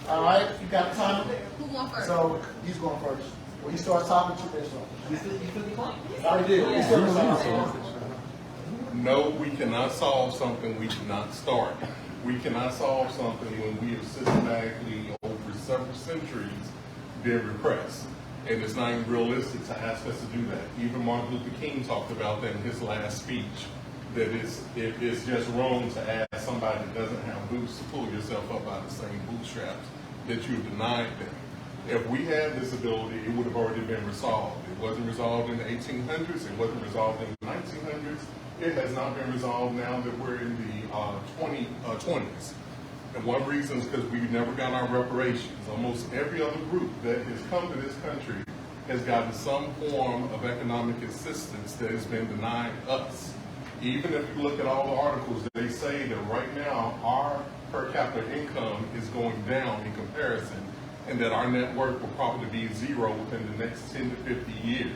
All right, you got time? Who going first? So he's going first. When he starts talking, 2 minutes on. You feel the clock? I already did. He started talking. No, we cannot solve something we cannot start. We cannot solve something when we have systematically, over several centuries, been repressed. And it's not even realistic to ask us to do that. Even Martin Luther King talked about that in his last speech, that it's just wrong to ask somebody that doesn't have boots to pull yourself up out of the same bootstraps that you've denied them. If we had this ability, it would have already been resolved. It wasn't resolved in the 1800s. It wasn't resolved in the 1900s. It has not been resolved now that we're in the 20s. And one reason is because we've never gotten our reparations. Almost every other group that has come to this country has gotten some form of economic assistance that has been denied us. Even if you look at all the articles, they say that right now our per capita income is going down in comparison, and that our net worth will probably be zero within the next 10 to 50 years.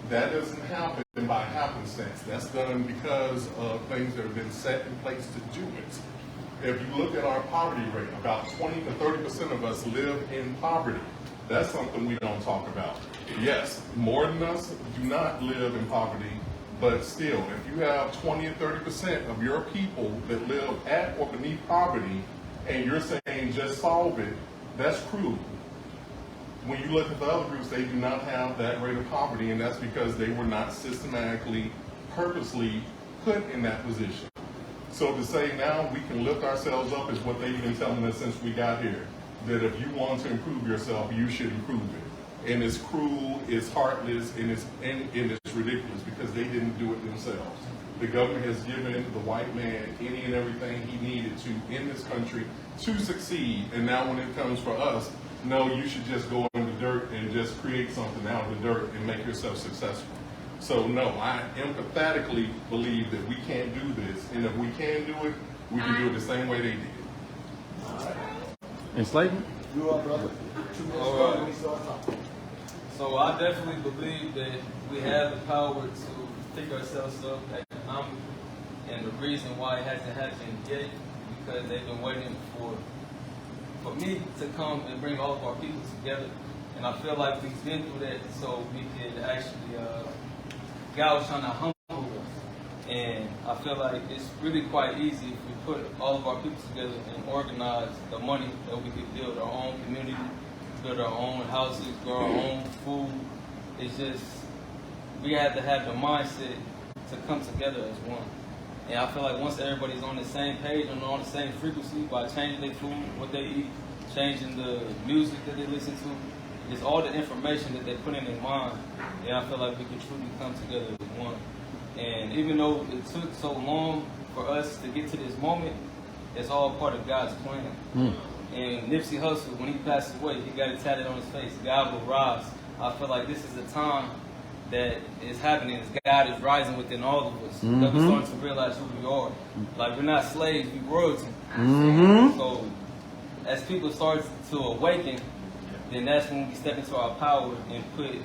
That doesn't happen by happenstance. That's done because of things that have been set in place to do it. If you look at our poverty rate, about 20 to 30% of us live in poverty. That's something we don't talk about. Yes, more than us do not live in poverty, but still, if you have 20 or 30% of your people that live at or beneath poverty, and you're saying just solve it, that's cruel. When you look at the other groups, they do not have that rate of poverty, and that's because they were not systematically, purposely put in that position. So to say now we can lift ourselves up is what they've been telling us since we got here, that if you want to improve yourself, you should improve it. And it's cruel, it's heartless, and it's ridiculous because they didn't do it themselves. The government has given the white man any and everything he needed to in this country to succeed, and now when it comes for us, no, you should just go in the dirt and just create something out of the dirt and make yourself successful. So no, I empathetically believe that we can't do this, and if we can do it, we can do it the same way they did. Enslavement? You up, brother? 2 minutes on when he starts talking. So I definitely believe that we have the power to pick ourselves up economically, and the reason why it hasn't happened yet because they've been waiting for me to come and bring all of our people together, and I feel like we've been through that, so we could actually. God was trying to humble us, and I feel like it's really quite easy if we put all of our people together and organize the money that we could build our own community, build our own houses, grow our own food. It's just, we have to have the mindset to come together as one. And I feel like once everybody's on the same page and on the same frequency by changing their food, what they eat, changing the music that they listen to, it's all the information that they put in their mind. And I feel like we can truly come together as one. And even though it took so long for us to get to this moment, it's all part of God's plan. And Nipsey Hussle, when he passed away, he got it tatted on his face, God will rise. I feel like this is the time that is happening. God is rising within all of us. That we're starting to realize who we are. Like, we're not slaves, we're royalty. So as people start to awaken, then that's when we step into our power and put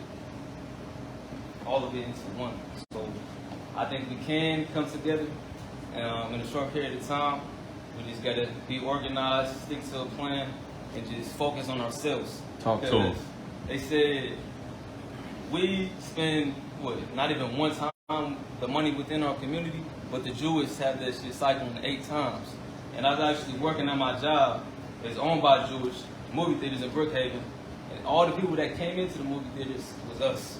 all of it into one. So I think we can come together in a short period of time. We just got to be organized, stick to a plan, and just focus on ourselves. Talk to them. They said we spend, not even one time the money within our community, but the Jewish have that shit cycling 8 times. And I was actually working at my job that's owned by Jewish movie theaters in Brookhaven. And all the people that came into the movie theaters was us,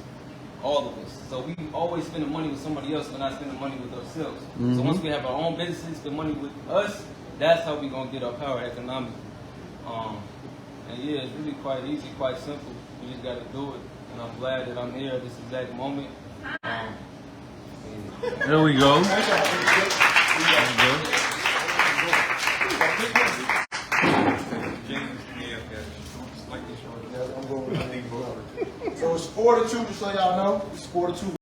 all of us. So we always spend the money with somebody else, we're not spending money with ourselves. So once we have our own businesses, spend money with us, that's how we're going to get our power economically. And yeah, it's really quite easy, quite simple. We just got to do it. And I'm glad that I'm here at this exact moment. There we go. So it's 4-2, just so y'all know. It's 4-2.